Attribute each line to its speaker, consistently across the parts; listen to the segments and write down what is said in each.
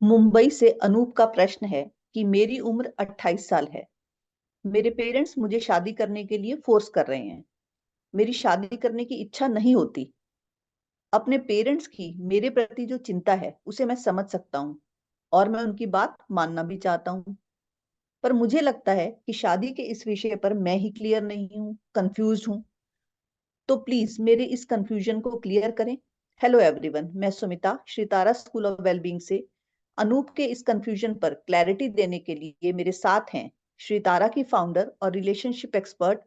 Speaker 1: मुंबई से अनूप का प्रश्न है कि मेरी उम्र 28 साल है। मेरे पेरेंट्स मुझे शादी करने के लिए फोर्स कर रहे हैं। मेरी शादी करने की इच्छा नहीं होती। अपने पेरेंट्स की मेरे प्रति जो चिंता है उसे मैं समझ सकता हूँ और मैं उनकी बात मानना भी चाहता हूँ। पर मुझे लगता है कि शादी के इस विषय पर मैं ही क्लियर नहीं हूँ, कंफ्यूज हूँ। तो प्लीज मेरे इस कंफ्यूजन को क्लियर करें। हेलो एवरीवन, मैं सुमिता श्रीतारा स्कूल ऑफ वेलबींग से। अनूप के इस कंफ्यूजन पर क्लैरिटी देने के लिए मेरे साथ हैं श्रीतारा की फाउंडर और relationship expert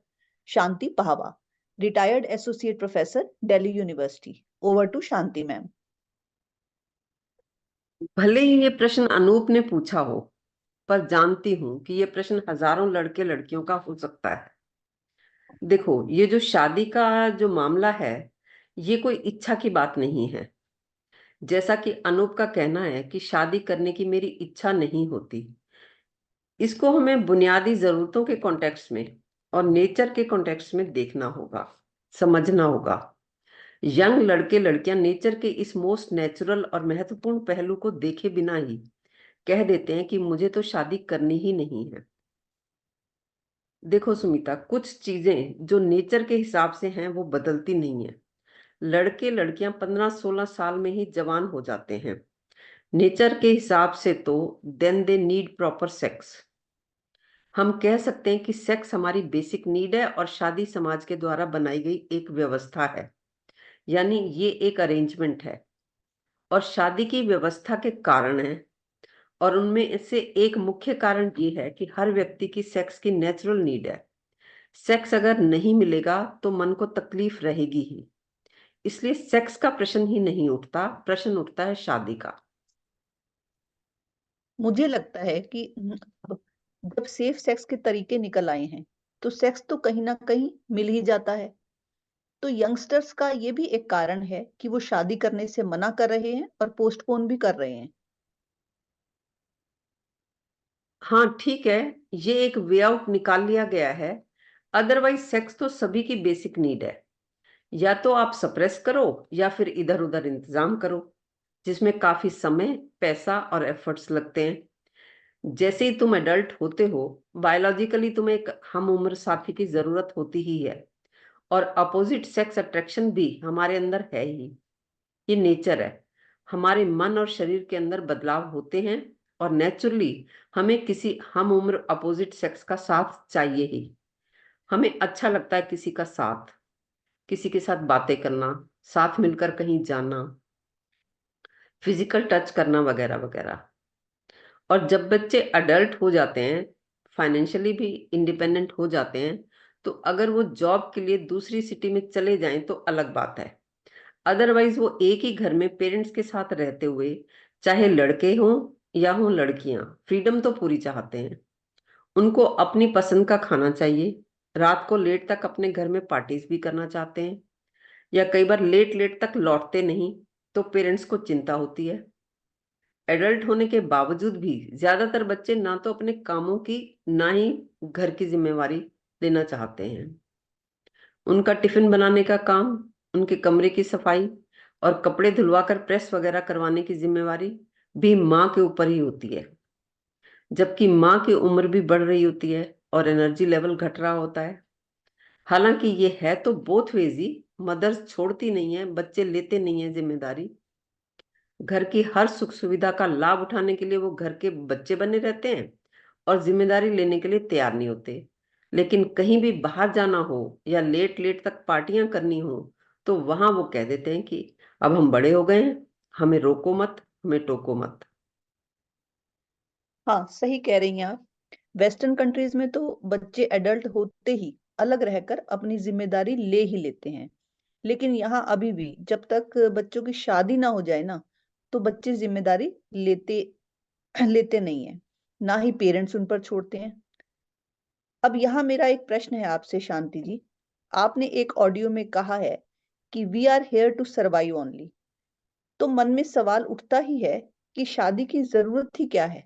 Speaker 1: Shanti Pahwa, retired associate professor, Delhi university. Over to Shanti ma'am.
Speaker 2: भले ही ये प्रश्न अनूप ने पूछा हो, पर जानती हूं कि ये प्रश्न हजारों लड़के लड़कियों का हो सकता है। देखो, ये जो शादी का जो मामला है, ये कोई इच्छा की बात नहीं है। जैसा कि अनूप का कहना है कि शादी करने की मेरी इच्छा नहीं होती, इसको हमें बुनियादी जरूरतों के कॉन्टेक्स्ट में और नेचर के कॉन्टेक्स्ट में देखना होगा, समझना होगा। यंग लड़के लड़कियां नेचर के इस मोस्ट नेचुरल और महत्वपूर्ण पहलू को देखे बिना ही कह देते हैं कि मुझे तो शादी करनी ही नहीं है। देखो सुमिता, कुछ चीजें जो नेचर के हिसाब से हैं वो बदलती नहीं है। लड़के लड़कियां 15-16 साल में ही जवान हो जाते हैं नेचर के हिसाब से, तो then they need proper sex. हम कह सकते हैं कि सेक्स हमारी बेसिक नीड है और शादी समाज के द्वारा बनाई गई एक व्यवस्था है। यानी ये एक अरेंजमेंट है और शादी की व्यवस्था के कारण है। और उनमें से एक मुख्य कारण ये है कि हर व्यक्ति की सेक्स की नेचुरल नीड है। सेक्स अगर नहीं मिलेगा तो मन को तकलीफ रहेगी ही। इसलिए सेक्स का प्रश्न ही नहीं उठता, प्रश्न उठता है शादी का।
Speaker 1: मुझे लगता है कि जब सेफ सेक्स के तरीके निकल आए हैं तो सेक्स तो कहीं ना कहीं मिल ही जाता है। तो यंगस्टर्स का ये भी एक कारण है कि वो शादी करने से मना कर रहे हैं और पोस्टपोन भी कर रहे हैं।
Speaker 2: हाँ ठीक है, ये एक वे आउट निकाल लिया गया है। अदरवाइज सेक्स तो सभी की बेसिक नीड है। या तो आप सप्रेस करो या फिर इधर उधर इंतजाम करो, जिसमें काफी समय, पैसा और एफर्ट्स लगते हैं। जैसे ही तुम एडल्ट होते हो, बायोलॉजिकली तुम्हें एक हम उम्र साथी की जरूरत होती ही है। और अपोजिट सेक्स अट्रैक्शन भी हमारे अंदर है ही। ये नेचर है। हमारे मन और शरीर के अंदर बदलाव होते हैं और नेचुरली हमें किसी हम उम्र अपोजिट सेक्स का साथ चाहिए ही। हमें अच्छा लगता है किसी का साथ, किसी के साथ बातें करना, साथ मिलकर कहीं जाना, फिजिकल टच करना वगैरह वगैरह। और जब बच्चे अडल्ट हो जाते हैं, फाइनेंशियली भी इंडिपेंडेंट हो जाते हैं, तो अगर वो जॉब के लिए दूसरी सिटी में चले जाएं तो अलग बात है। अदरवाइज वो एक ही घर में पेरेंट्स के साथ रहते हुए, चाहे लड़के हों या हों लड़कियां, फ्रीडम तो पूरी चाहते हैं। उनको अपनी पसंद का खाना चाहिए, रात को लेट तक अपने घर में पार्टीज भी करना चाहते हैं, या कई बार लेट लेट तक लौटते नहीं तो पेरेंट्स को चिंता होती है। एडल्ट होने के बावजूद भी ज्यादातर बच्चे ना तो अपने कामों की, ना ही घर की जिम्मेवारी लेना चाहते हैं। उनका टिफिन बनाने का काम, उनके कमरे की सफाई और कपड़े धुलवाकर प्रेस वगैरह करवाने की जिम्मेवारी भी माँ के ऊपर ही होती है। जबकि माँ की उम्र भी बढ़ रही होती है और एनर्जी लेवल घट रहा होता है। हालांकि ये है तो बोथ वेज ही। मदर्स छोड़ती नहीं है, बच्चे लेते नहीं है जिम्मेदारी। घर की हर सुख सुविधा का लाभ उठाने के लिए वो घर के बच्चे बने रहते हैं और जिम्मेदारी लेने के लिए तैयार नहीं होते। लेकिन कहीं भी बाहर जाना हो या लेट लेट तक पार्टियां करनी हो, तो वहां वो कह देते हैं कि अब हम बड़े हो गए हैं, हमें रोको मत, हमें टोको मत।
Speaker 1: हाँ, सही कह रही हैं आप। वेस्टर्न कंट्रीज में तो बच्चे एडल्ट होते ही अलग रहकर अपनी जिम्मेदारी ले ही लेते हैं। लेकिन यहाँ अभी भी जब तक बच्चों की शादी ना हो जाए ना, तो बच्चे जिम्मेदारी लेते लेते नहीं है। ना ही पेरेंट्स उन पर छोड़ते हैं। अब यहाँ मेरा एक प्रश्न है आपसे शांति जी। आपने एक ऑडियो में कहा है कि we are here to survive only. तो मन में सवाल उठता ही है कि शादी की जरूरत ही क्या है।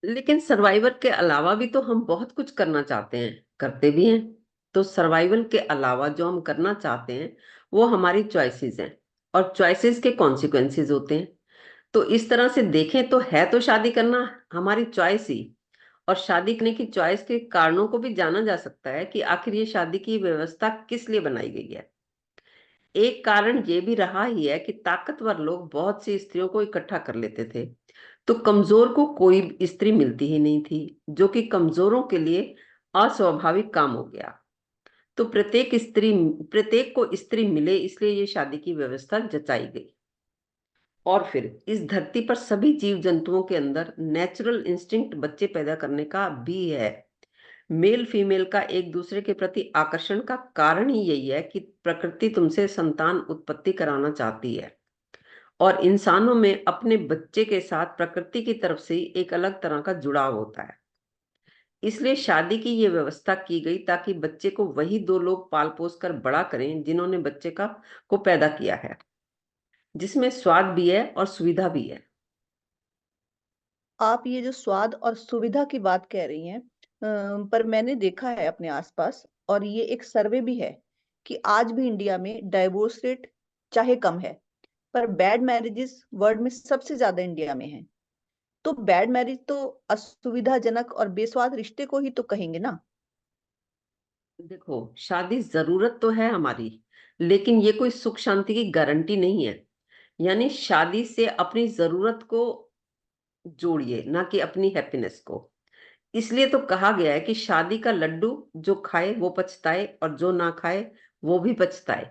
Speaker 2: लेकिन सर्वाइवल के अलावा भी तो हम बहुत कुछ करना चाहते हैं, करते भी हैं। तो सर्वाइवल के अलावा जो हम करना चाहते हैं वो हमारी चॉइसेस हैं, और चॉइसेस के कॉन्सिक्वेंसेस होते हैं। तो इस तरह से देखें तो शादी करना हमारी चॉइस ही। और शादी करने की चॉइस के कारणों को भी जाना जा सकता है कि आखिर ये शादी की व्यवस्था किस लिए बनाई गई है। एक कारण ये भी रहा ही है कि ताकतवर लोग बहुत सी स्त्रियों को इकट्ठा कर लेते थे, तो कमजोर को कोई स्त्री मिलती ही नहीं थी, जो कि कमजोरों के लिए अस्वाभाविक काम हो गया। तो प्रत्येक को स्त्री मिले, इसलिए ये शादी की व्यवस्था जचाई गई। और फिर इस धरती पर सभी जीव जंतुओं के अंदर नेचुरल इंस्टिंक्ट बच्चे पैदा करने का भी है। मेल फीमेल का एक दूसरे के प्रति आकर्षण का कारण ही यही है कि प्रकृति तुमसे संतान उत्पत्ति कराना चाहती है, और इंसानों में अपने बच्चे के साथ प्रकृति की तरफ से ही एक अलग तरह का जुड़ाव होता है। इसलिए शादी की ये व्यवस्था की गई ताकि बच्चे को वही दो लोग पाल पोस कर बड़ा करें जिन्होंने बच्चे का को पैदा किया है, जिसमें स्वाद भी है और सुविधा भी है।
Speaker 1: आप ये जो स्वाद और सुविधा की बात कह रही हैं, पर मैंने देखा है अपने आसपास, और ये एक सर्वे भी है, कि आज भी इंडिया में डाइवोर्स रेट चाहे कम है, पर बैड मैरिजेस वर्ल्ड में सबसे ज्यादा इंडिया में है। तो बैड मैरिज तो असुविधाजनक और बेस्वाद रिश्ते को ही तो कहेंगे ना।
Speaker 2: देखो, शादी जरूरत तो है हमारी, लेकिन ये कोई सुख शांति की गारंटी नहीं है। यानी शादी से अपनी जरूरत को जोड़िए, ना कि अपनी हैप्पीनेस को। इसलिए तो कहा गया है कि शादी का लड्डू जो खाए वो पछताए, और जो ना खाए वो भी पछताए।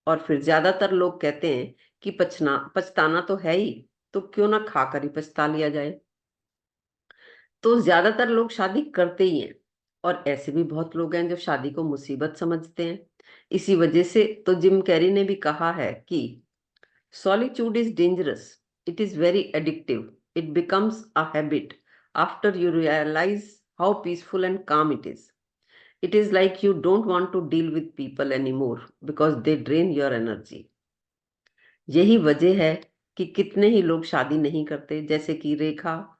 Speaker 2: और फिर ज्यादातर लोग कहते हैं कि पछताना तो है ही, तो क्यों ना खाकर ही पछता लिया जाए। तो ज्यादातर लोग शादी करते ही हैं। और ऐसे भी बहुत लोग हैं जो शादी को मुसीबत समझते हैं। इसी वजह से तो जिम कैरी ने भी कहा है कि solitude is dangerous, it is very addictive, it becomes a habit after you realise how peaceful and calm it is. It is like you don't want to deal with people any more because they drain your energy. यही वजह है कि कितने ही लोग शादी नहीं करते, जैसे कि रेखा,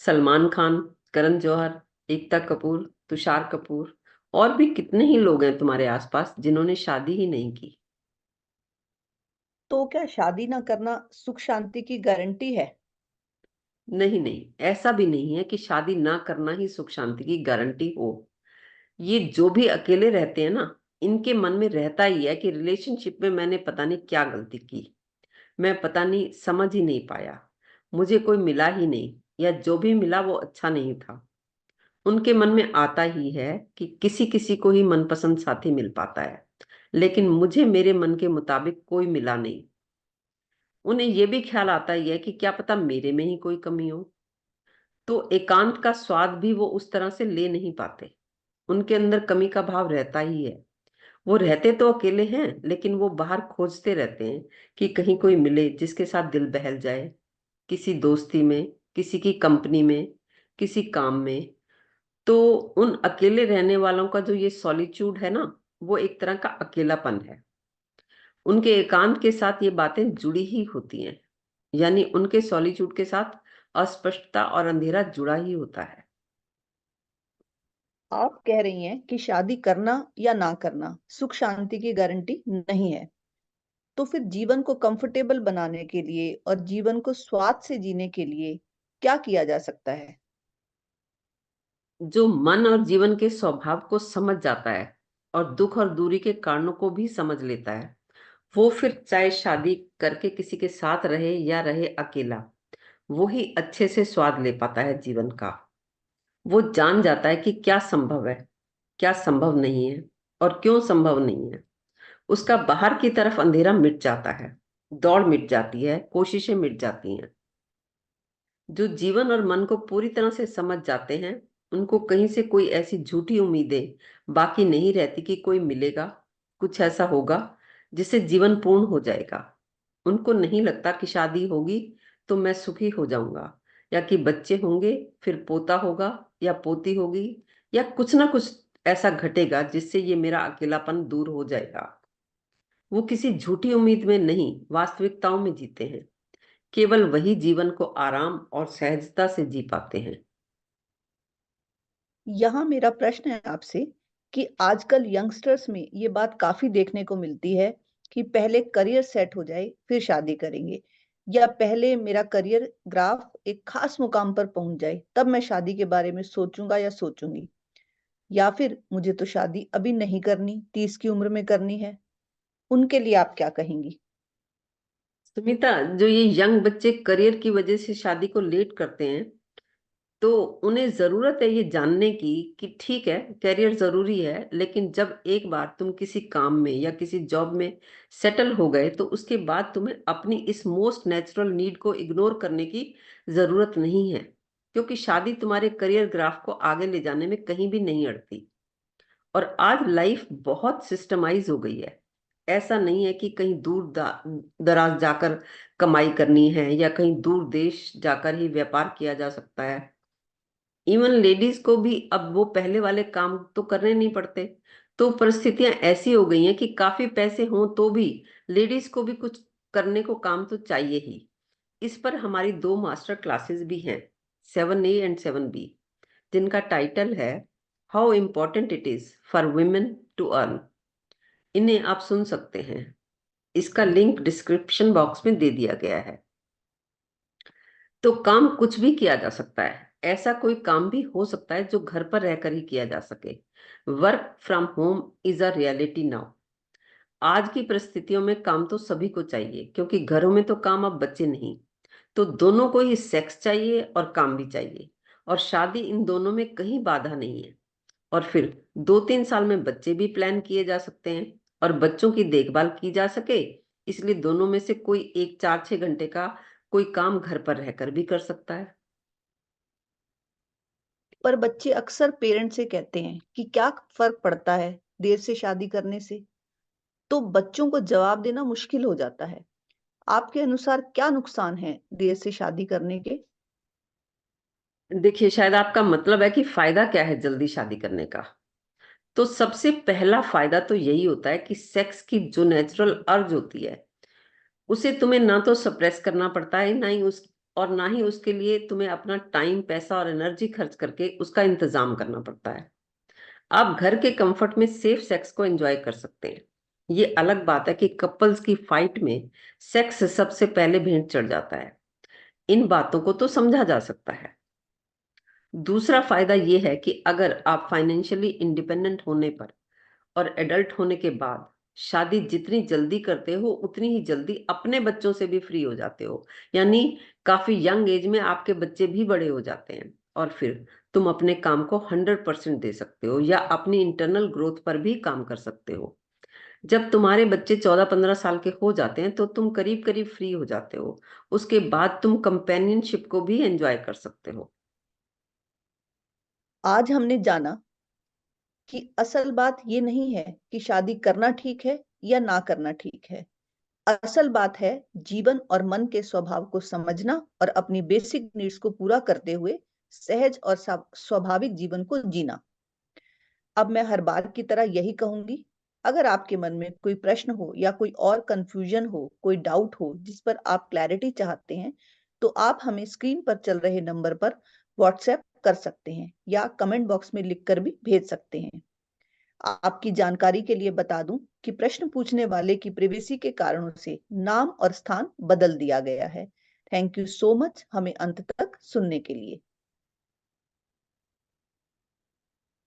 Speaker 2: सलमान खान, करण जौहर, एकता कपूर, तुषार कपूर, और भी कितने ही लोग हैं तुम्हारे आसपास जिन्होंने शादी ही नहीं की।
Speaker 1: तो क्या शादी ना करना सुख शांति की गारंटी है?
Speaker 2: नहीं नहीं, ऐसा भी नहीं है कि शादी ना करना ही सुख शांति की गारंटी हो। ये जो भी अकेले रहते हैं ना, इनके मन में रहता ही है कि रिलेशनशिप में मैंने पता नहीं क्या गलती की, मैं पता नहीं समझ ही नहीं पाया, मुझे कोई मिला ही नहीं, या जो भी मिला वो अच्छा नहीं था। उनके मन में आता ही है कि किसी किसी को ही मनपसंद साथी मिल पाता है, लेकिन मुझे मेरे मन के मुताबिक कोई मिला नहीं। उन्हें यह भी ख्याल आता ही है कि क्या पता मेरे में ही कोई कमी हो। तो एकांत का स्वाद भी वो उस तरह से ले नहीं पाते। उनके अंदर कमी का भाव रहता ही है। वो रहते तो अकेले हैं, लेकिन वो बाहर खोजते रहते हैं कि कहीं कोई मिले जिसके साथ दिल बहल जाए, किसी दोस्ती में, किसी की कंपनी में, किसी काम में। तो उन अकेले रहने वालों का जो ये सॉलिट्यूड है ना, वो एक तरह का अकेलापन है। उनके एकांत के साथ ये बातें जुड़ी ही होती हैं। यानी उनके सॉलिट्यूड के साथ अस्पष्टता और अंधेरा जुड़ा ही होता है।
Speaker 1: आप कह रही हैं कि शादी करना या ना करना सुख शांति की गारंटी नहीं है। तो फिर जीवन को कंफर्टेबल बनाने के लिए और जीवन को स्वाद से जीने के लिए क्या किया जा सकता है?
Speaker 2: जो मन और जीवन के स्वभाव को समझ जाता है और दुख और दूरी के कारणों को भी समझ लेता है, वो फिर चाहे शादी करके किसी के साथ रहे या रहे अकेला, वो ही अच्छे से स्वाद ले पाता है जीवन का। वो जान जाता है कि क्या संभव है, क्या संभव नहीं है, और क्यों संभव नहीं है। उसका बाहर की तरफ अंधेरा मिट जाता है, दौड़ मिट जाती है, कोशिशें मिट जाती हैं। जो जीवन और मन को पूरी तरह से समझ जाते हैं, उनको कहीं से कोई ऐसी झूठी उम्मीदें बाकी नहीं रहती कि कोई मिलेगा, कुछ ऐसा होगा जिससे जीवन पूर्ण हो जाएगा। उनको नहीं लगता कि शादी होगी तो मैं सुखी हो जाऊंगा, या कि बच्चे होंगे, फिर पोता होगा या पोती होगी, या कुछ ना कुछ ऐसा घटेगा जिससे ये मेरा अकेलापन दूर हो जाएगा। वो किसी झूठी उम्मीद में नहीं, वास्तविकताओं में जीते हैं। केवल वही जीवन को आराम और सहजता से जी पाते हैं।
Speaker 1: यहाँ मेरा प्रश्न है आपसे कि आजकल यंगस्टर्स में ये बात काफी देखने को मिलती है कि पहले करियर सेट हो जाए फिर शादी करेंगे, या पहले मेरा करियर ग्राफ एक खास मुकाम पर पहुंच जाए तब मैं शादी के बारे में सोचूंगा या सोचूंगी, या फिर मुझे तो शादी अभी नहीं करनी, 30 की उम्र में करनी है। उनके लिए आप क्या कहेंगी?
Speaker 2: सुमिता, जो ये यंग बच्चे करियर की वजह से शादी को लेट करते हैं, तो उन्हें जरूरत है ये जानने की कि ठीक है, करियर जरूरी है, लेकिन जब एक बार तुम किसी काम में या किसी जॉब में सेटल हो गए तो उसके बाद तुम्हें अपनी इस मोस्ट नेचुरल नीड को इग्नोर करने की जरूरत नहीं है, क्योंकि शादी तुम्हारे करियर ग्राफ को आगे ले जाने में कहीं भी नहीं अड़ती। और आज लाइफ बहुत सिस्टमाइज हो गई है। ऐसा नहीं है कि कहीं दराज जाकर कमाई करनी है या कहीं दूर देश जाकर ही व्यापार किया जा सकता है। इवन लेडीज को भी अब वो पहले वाले काम तो करने नहीं पड़ते। तो परिस्थितियां ऐसी हो गई हैं कि काफी पैसे हों तो भी लेडीज को भी कुछ करने को काम तो चाहिए ही। इस पर हमारी दो मास्टर क्लासेस भी हैं, 7A एंड 7B, जिनका टाइटल है how important it is for women to earn. इन्हें आप सुन सकते हैं। इसका लिंक डिस्क्रिप्शन बॉक्स में दे दिया गया है। तो काम कुछ भी किया जा सकता है। ऐसा कोई काम भी हो सकता है जो घर पर रहकर ही किया जा सके। Work from home is a reality now. आज की परिस्थितियों में काम तो सभी को चाहिए, क्योंकि घरों में तो काम अब बचे नहीं। तो दोनों को ही सेक्स चाहिए और काम भी चाहिए, और शादी इन दोनों में कहीं बाधा नहीं है। और फिर 2-3 साल में बच्चे भी प्लान किए जा सकते हैं और बच्चों की देखभाल की जा सके। इसलिए दोनों में से कोई एक 4-6 घंटे का कोई काम घर पर रहकर भी कर सकता है।
Speaker 1: पर बच्चे अक्सर पेरेंट्स से कहते हैं कि क्या फर्क पड़ता है देर से शादी करने से। तो बच्चों को जवाब देना मुश्किल हो जाता है। आपके अनुसार क्या नुकसान है देर से शादी करने के?
Speaker 2: देखिए, शायद आपका मतलब है कि फायदा क्या है जल्दी शादी करने का। तो सबसे पहला फायदा तो यही होता है कि सेक्स की जो नेचुरल अर्ज होती है, उसे तुम्हें ना तो सप्रेस करना पड़ता है, ना ही उसके लिए तुम्हें अपना टाइम, पैसा और एनर्जी खर्च करके उसका इंतजाम करना पड़ता है। आप घर के कंफर्ट में सेफ सेक्स को एंजॉय कर सकते हैं। ये अलग बात है कि कपल्स की फाइट में सेक्स सबसे पहले भेंट चढ़ जाता है। इन बातों को तो समझा जा सकता है। दूसरा फायदा यह है कि अगर आप फाइनेंशियली इंडिपेंडेंट होने पर और एडल्ट होने के बाद शादी जितनी जल्दी करते हो उतनी ही जल्दी अपने बच्चों से भी फ्री हो जाते हो। यानी काफी यंग एज में आपके बच्चे भी बड़े हो जाते हैं, और फिर तुम अपने काम को 100% दे सकते हो या अपनी इंटरनल ग्रोथ पर भी काम कर सकते हो। जब तुम्हारे बच्चे 14-15 साल के हो जाते हैं तो तुम करीब करीब फ्री हो जाते हो। उसके बाद तुम कंपेनियनशिप को भी एंजॉय कर सकते हो।
Speaker 1: आज हमने जाना कि असल बात ये नहीं है कि शादी करना ठीक है या ना करना ठीक है। असल बात है जीवन और मन के स्वभाव को समझना और अपनी बेसिक नीड्स को पूरा करते हुए सहज और स्वाभाविक जीवन को जीना। अब मैं हर बार की तरह यही कहूंगी, अगर आपके मन में कोई प्रश्न हो या कोई और कंफ्यूजन हो, कोई डाउट हो जिस पर आप क्लैरिटी चाहते हैं, तो आप हमें स्क्रीन पर चल रहे नंबर पर व्हाट्सएप कर सकते हैं या कमेंट बॉक्स में लिखकर भी भेज सकते हैं। आपकी जानकारी के लिए बता दूं कि प्रश्न पूछने वाले की प्रिवेसी के कारणों से नाम और स्थान बदल दिया गया है। थैंक यू सो मच हमें अंत तक सुनने के लिए।